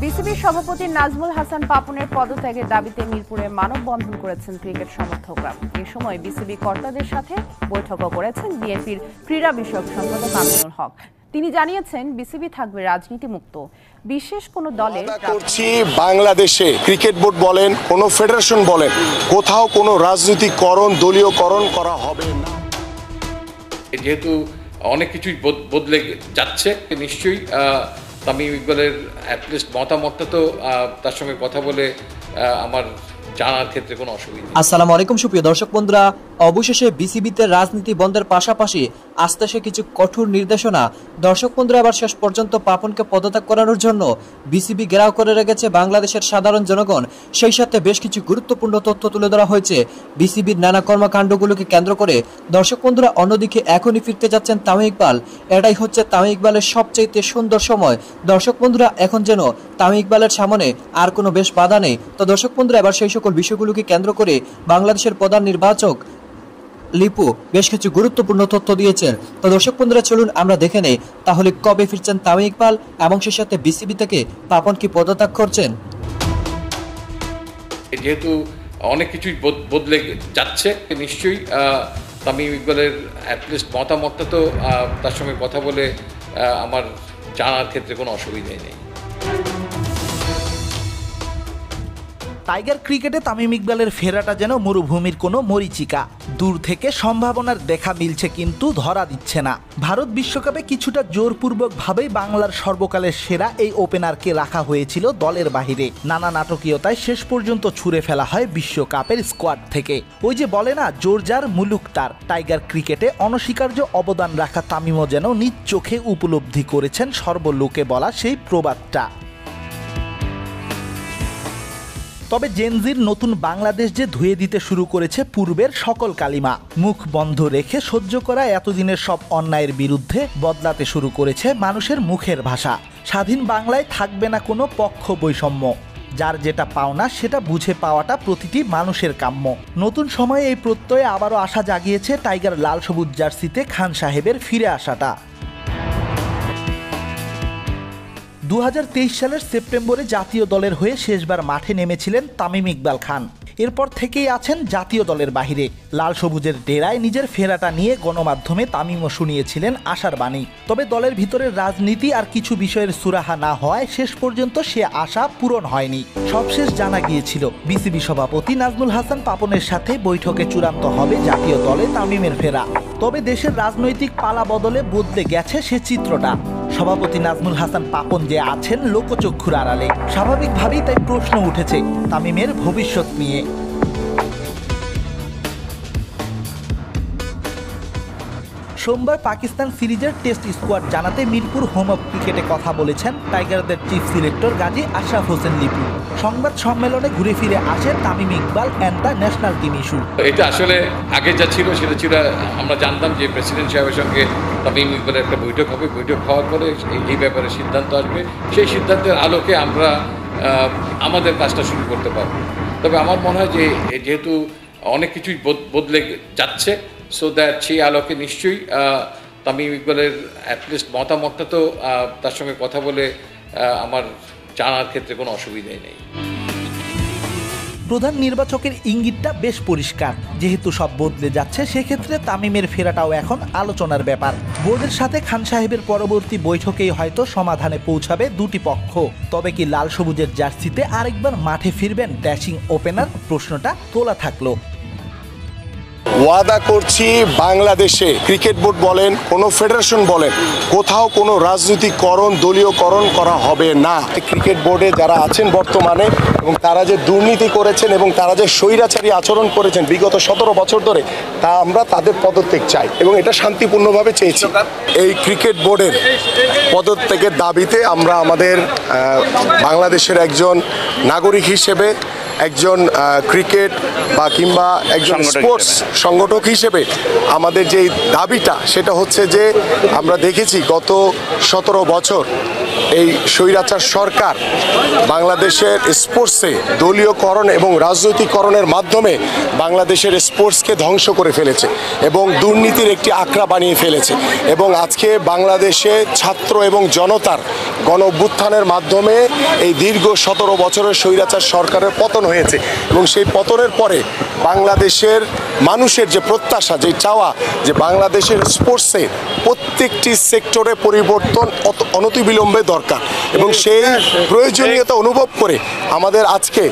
BCB সভাপতি নাজমুল হাসান পাপনের পদত্যাগের দাবিতে মিরপুরে মানববন্ধন করেছেন ক্রিকেট সমর্থকরা। এ সময় বিসিবি কর্তাদের সাথে বৈঠকও করেছেন বিএনপির ক্রীড়া বিষয়ক সম্পাদক আমিনুল হক। তিনি জানিয়েছেন বিসিবি থাকবে রাজনীতি মুক্ত, বিশেষ কোনো দলের করছি বাংলাদেশে ক্রিকেট বোর্ড বলেন, কোনো ফেডারেশন বলেন, কোথাও কোনো রাজনীতিকরণ দলীয়করণ করা হবে না। যেহেতু অনেক কিছুই বদলে যাচ্ছে, নিশ্চয়ই তামিম ইকবালের অ্যাটলিস্ট মতামতটা তো তার সঙ্গে কথা বলে আমার জানার ক্ষেত্রে কোনো অসুবিধা নেই। আসসালামু আলাইকুম সুপ্রিয় দর্শক বন্ধুরা, অবশেষে বিসিবিতে রাজনীতি বন্ধের পাশাপাশি আসতেছে কিছু কঠোর নির্দেশনা। দর্শক বন্ধুরা, আবার শেষ পর্যন্ত পাপনকে পদত্যাগ করানোর জন্য বিসিবি ঘেরাও করে রেখেছে বাংলাদেশের সাধারণ জনগণ। সেই সাথে বেশ কিছু গুরুত্বপূর্ণ তথ্য তুলে ধরা হয়েছে বিসিবির নানা কর্মকাণ্ডগুলোকে কেন্দ্র করে। দর্শক বন্ধুরা, অন্যদিকে এখনই ফিরতে যাচ্ছেন তামিম ইকবাল। এটাই হচ্ছে তামিম ইকবালের সবচাইতে সুন্দর সময়। দর্শক বন্ধুরা, এখন যেন তামিম ইকবালের সামনে আর কোনো বেশ বাধা নেই। তো দর্শক বন্ধুরা, এবার সেই সকল বিষয়গুলোকে কেন্দ্র করে বাংলাদেশের প্রধান নির্বাচক লিপু বেশ কিছু গুরুত্বপূর্ণ তথ্য দিয়েছেন। তো দর্শক বন্ধুরা, চলুন আমরা দেখে নেই তাহলে কবে ফিরছেন তামিম ইকবাল এবং সেই সাথে বিসিবি থেকে পাপন কি পদত্যাগ করছেন। যেহেতু অনেক কিছুই বদলে যাচ্ছে, নিশ্চয়ই তামিম ইকবালের অ্যাটলিস্ট মতামতটা তো তার সঙ্গে কথা বলে আমার জানার ক্ষেত্রে কোনো অসুবিধাই নেই। টাইগার ক্রিকেটে তামিম ইকবালের ফেরাটা যেন মরুভূমির কোনো মরীচিকা। দূর থেকে সম্ভাবনার দেখা মিলছে, কিন্তু ধরা দিচ্ছে না। ভারত বিশ্বকাপে কিছুটা জোরপূর্বকভাবেই বাংলার সর্বকালের সেরা এই ওপেনারকে রাখা হয়েছিল দলের বাহিরে। নানা নাটকীয়তায় শেষ পর্যন্ত ছুঁড়ে ফেলা হয় বিশ্বকাপের স্কোয়াড থেকে। ওই যে বলে না, জোর যার মুলুক তার। টাইগার ক্রিকেটে অনস্বীকার্য অবদান রাখা তামিমও যেন নিজ চোখে উপলব্ধি করেছেন সর্বলোকে বলা সেই প্রবাদটা। তবে জেনজির নতুন বাংলাদেশ যে ধুয়ে দিতে শুরু করেছে পূর্বের সকল কালিমা। মুখ বন্ধ রেখে সহ্য করা এতদিনের সব অন্যায়ের বিরুদ্ধে বদলাতে শুরু করেছে মানুষের মুখের ভাষা। স্বাধীন বাংলায় থাকবে না কোনো পক্ষ বৈষম্য। যার যেটা পাওনা সেটা বুঝে পাওয়াটা প্রতিটি মানুষের কাম্য। নতুন সময়ে এই প্রত্যয়ে আবারও আশা জাগিয়েছে টাইগার লাল সবুজ জার্সিতে খান সাহেবের ফিরে আসাটা। 2023 সালের সেপ্টেম্বরে জাতীয় দলের হয়ে শেষবার মাঠে নেমেছিলেন তামিম ইকবাল খান। এরপর থেকেই আছেন জাতীয় দলের বাহিরে। লাল সবুজের ডেরায় নিজের ফেরাটা নিয়ে গণমাধ্যমে তামিমও শুনিয়েছিলেন আশার বাণী। তবে দলের ভিতরের রাজনীতি আর কিছু বিষয়ের সুরাহা না হওয়ায় শেষ পর্যন্ত সে আশা পূরণ হয়নি। সবশেষ জানা গিয়েছিল বিসিবি সভাপতি নাজমুল হাসান পাপনের সাথে বৈঠকে চূড়ান্ত হবে জাতীয় দলে তামিমের ফেরা। তবে দেশের রাজনৈতিক পালা বদলে বদলে গেছে সে চিত্রটা। সভাপতি নাজমুল হাসান পাপন যে আছেন লোকচক্ষুর আড়ালে, স্বাভাবিকভাবেই তাই প্রশ্ন উঠেছে তামিমের ভবিষ্যৎ নিয়ে। সোমবার পাকিস্তান সিরিজের টেস্ট স্কোয়াড জানাতে মিরপুর হোম অফ ক্রিকেটে কথা বলেছেন টাইগারদের চিফ সিলেক্টর গাজী আশরাফ হোসেন লিপু। সংবাদ সম্মেলনে ঘুরে ফিরে আসে Tamim Iqbal and the national team issue. এটা আসলে আগে যা ছিল সেটা ছিল, আমরা জানতাম যে প্রেসিডেন্ট সাহেবের সঙ্গে তামিম ইকবালের একটা বৈঠক হবে। বৈঠক হওয়ার পরে এই ব্যাপারে সিদ্ধান্ত আসবে। সেই সিদ্ধান্তের আলোকে আমরা আমাদের কাজটা শুরু করতে পারব। তবে আমার মনে হয় যে যেহেতু অনেক কিছুই বদলে যাচ্ছে, সো দ্যাট সেই আলোকে নিশ্চয়ই তামিম ইকবালের অ্যাটলিস্ট মতামতটা তো তার সঙ্গে কথা বলে আমার জানার ক্ষেত্রে কোনো অসুবিধাই নেই। প্রধান নির্বাচকের ইঙ্গিতটা বেশ পরিষ্কার। যেহেতু সব বদলে যাচ্ছে, সেক্ষেত্রে তামিমের ফেরাটাও এখন আলোচনার ব্যাপার। বোর্ডের সাথে খান সাহেবের পরবর্তী বৈঠকেই হয়তো সমাধানে পৌঁছাবে দুটি পক্ষ। তবে কি লাল সবুজের জার্সিতে আরেকবার মাঠে ফিরবেন ড্যাশিং ওপেনার? প্রশ্নটা তোলা থাকলো। ওয়াদা করছি বাংলাদেশে ক্রিকেট বোর্ড বলেন, কোনো ফেডারেশন বলেন, কোথাও কোনো রাজনীতিকরণ দলীয়করণ করা হবে না। ক্রিকেট বোর্ডে যারা আছেন বর্তমানে এবং তারা যে দুর্নীতি করেছেন এবং তারা যে স্বৈরাচারী আচরণ করেছেন বিগত 17 বছর ধরে, তা আমরা তাদের পদত্যাগ চাই এবং এটা শান্তিপূর্ণভাবে চেয়েছি। এই ক্রিকেট বোর্ডের পদত্যাগের দাবিতে আমরা আমাদের বাংলাদেশের একজন নাগরিক হিসেবে, একজন ক্রিকেট বা কিংবা একজন স্পোর্টস সংগঠক হিসেবে আমাদের যে দাবিটা, সেটা হচ্ছে যে আমরা দেখেছি গত 17 বছর এই স্বৈরাচার সরকার বাংলাদেশের স্পোর্টসে দলীয়করণ এবং রাজনৈতিকরণের মাধ্যমে বাংলাদেশের স্পোর্টসকে ধ্বংস করে ফেলেছে এবং দুর্নীতির একটি আখড়া বানিয়ে ফেলেছে। এবং আজকে বাংলাদেশে ছাত্র এবং জনতার গণ অভ্যুত্থানের মাধ্যমে এই দীর্ঘ 17 বছরের স্বৈরাচার সরকারের পতন হয়েছে এবং সেই পতনের পরে বাংলাদেশের মানুষের যে প্রত্যাশা, যে চাওয়া, যে বাংলাদেশের স্পোর্টসে প্রত্যেকটি সেক্টরে পরিবর্তন অনতিবিলম্বে দরকার এবং সেই প্রয়োজনীয়তা অনুভব করে আমাদের আজকে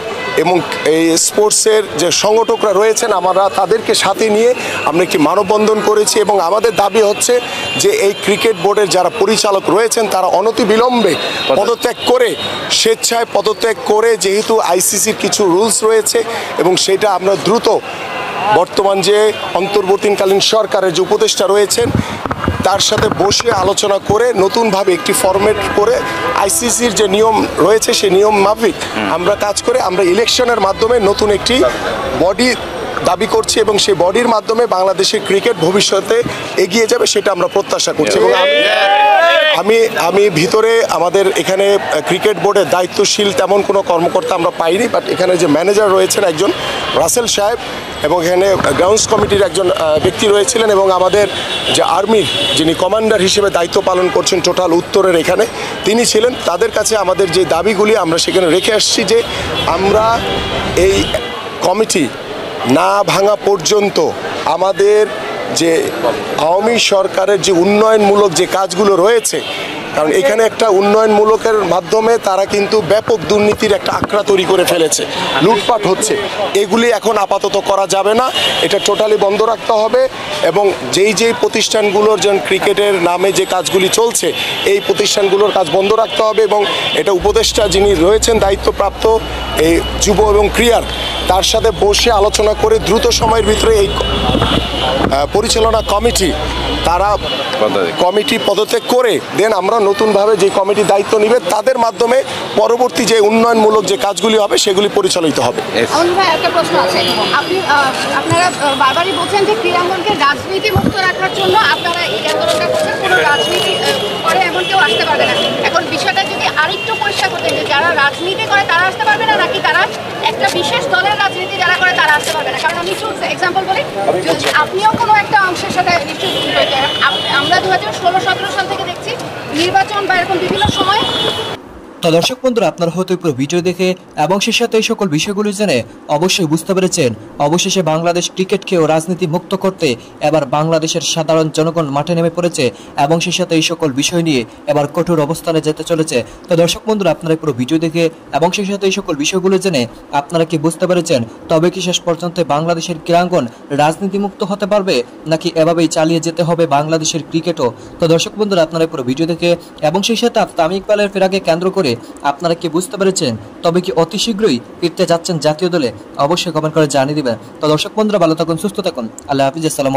এবং এই স্পোর্টসের যে সংগঠকরা রয়েছেন আমরা তাদেরকে সাথে নিয়ে আমরা একটি মানববন্ধন করেছি এবং আমাদের দাবি হচ্ছে যে এই ক্রিকেট বোর্ডের যারা পরিচালক রয়েছেন তারা অনতিবিলম্বে পদত্যাগ করে, স্বেচ্ছায় পদত্যাগ করে, যেহেতু আইসিসির কিছু রুলস রয়েছে এবং সেটা আমরা দ্রুত বর্তমান যে অন্তর্বর্তীকালীন সরকারের যে উপদেষ্টা রয়েছেন তার সাথে বসে আলোচনা করে নতুনভাবে একটি ফরম্যাট করে আইসিসির যে নিয়ম রয়েছে সেই নিয়ম মাফিক আমরা কাজ করে আমরা ইলেকশনের মাধ্যমে নতুন একটি বডি দাবি করছি এবং সেই বডির মাধ্যমে বাংলাদেশের ক্রিকেট ভবিষ্যতে এগিয়ে যাবে সেটা আমরা প্রত্যাশা করছি। এবং আমি ভিতরে আমাদের এখানে ক্রিকেট বোর্ডের দায়িত্বশীল তেমন কোনো কর্মকর্তা আমরা পাইনি, বাট এখানে যে ম্যানেজার রয়েছেন একজন রাসেল সাহেব এবং এখানে গ্রাউন্ডস কমিটির একজন ব্যক্তি রয়েছিলেন এবং আমাদের যে আর্মির যিনি কমান্ডার হিসেবে দায়িত্ব পালন করছেন টোটাল উত্তরের এখানে তিনি ছিলেন। তাদের কাছে আমাদের যে দাবিগুলি আমরা সেখানে রেখে আসছি যে আমরা এই কমিটি না ভাঙা পর্যন্ত আমাদের যে আওয়ামী সরকারের যে উন্নয়নমূলক যে কাজগুলো রয়েছে, কারণ এখানে একটা উন্নয়নমূলকের মাধ্যমে তারা কিন্তু ব্যাপক দুর্নীতির একটা আখড়া তৈরি করে ফেলেছে, লুটপাট হচ্ছে, এগুলি এখন আপাতত করা যাবে না, এটা টোটালি বন্ধ রাখতে হবে। এবং যেই প্রতিষ্ঠানগুলোর যেন ক্রিকেটের নামে যে কাজগুলি চলছে এই প্রতিষ্ঠানগুলোর কাজ বন্ধ রাখতে হবে এবং এটা উপদেষ্টা যিনি রয়েছেন দায়িত্বপ্রাপ্ত এই যুব এবং ক্রীড়ার তার সাথে বসে আলোচনা করে দ্রুত সময়ের ভিতরে এই পরিচালনা কমিটি তারা কমিটি পদত্যাগ করে দেন আমরা নতুনভাবে যে কমিটি দায়িত্ব নেবে তাদের মাধ্যমে পরবর্তী যে উন্নয়নমূলক যে কাজগুলি হবে সেগুলি পরিচালিত হবে। একটা প্রশ্ন আছে, আপনারা বারবারই বলছেন যে ক্রীড়াঙ্গনকে রাজনীতি মুক্ত রাখার জন্য আপনারা এই আন্দোলনটা করছেন, কোনো রাজনীতি করে এমন কেউ আসতে পারবে না। এখন বিষয়টা যদি আরেকটু পরিষ্কার করতেন যে যারা রাজনীতি করে তারা আসতে পারবে না নাকি তারা একটা বিশেষ দলের রাজনীতি যারা করে তারা আসতে পারবে না? কারণ আমি একটু এক্সাম্পল বলি, আপনিও কোনো একটা অংশের সাথে নিশ্চয়ই আমরা 2016-17 সাল থেকে দেখছি নির্বাচন বা এরকম বিভিন্ন সময়। তো দর্শক বন্ধুরা, আপনারা হয়তো পুরো ভিডিও দেখে এবং সেই সাথে এই সকল বিষয়গুলি জেনে অবশ্যই বুঝতে পেরেছেন অবশেষে বাংলাদেশ ক্রিকেটকেও রাজনীতি মুক্ত করতে এবার বাংলাদেশের সাধারণ জনগণ মাঠে নেমে পড়েছে এবং সেই সাথে এই সকল বিষয় নিয়ে এবার কঠোর অবস্থানে যেতে চলেছে। তো দর্শক বন্ধুরা, আপনারা পুরো ভিডিও দেখে এবং সেই সাথে এই সকল বিষয়গুলো জেনে আপনারা কি বুঝতে পেরেছেন তবে কি শেষ পর্যন্ত বাংলাদেশের ক্রীড়াঙ্গন রাজনীতি মুক্ত হতে পারবে নাকি এভাবেই চালিয়ে যেতে হবে বাংলাদেশের ক্রিকেটও? তো দর্শক বন্ধুরা, আপনারা পুরো ভিডিও দেখে এবং সেই সাথে তামিম ইকবালের ফেরাকে কেন্দ্র করে আপনারা কি বুঝতে পেরেছেন তবে কি অতি শীঘ্রই ফিরতে যাচ্ছেন জাতীয় দলে? অবশ্যই কমেন্ট করে জানিয়ে দিবেন। তো দর্শক বন্ধুরা, ভালো থাকুন, সুস্থ থাকুন, আল্লাহ হাফিজ, আসসালামু আলাইকুম।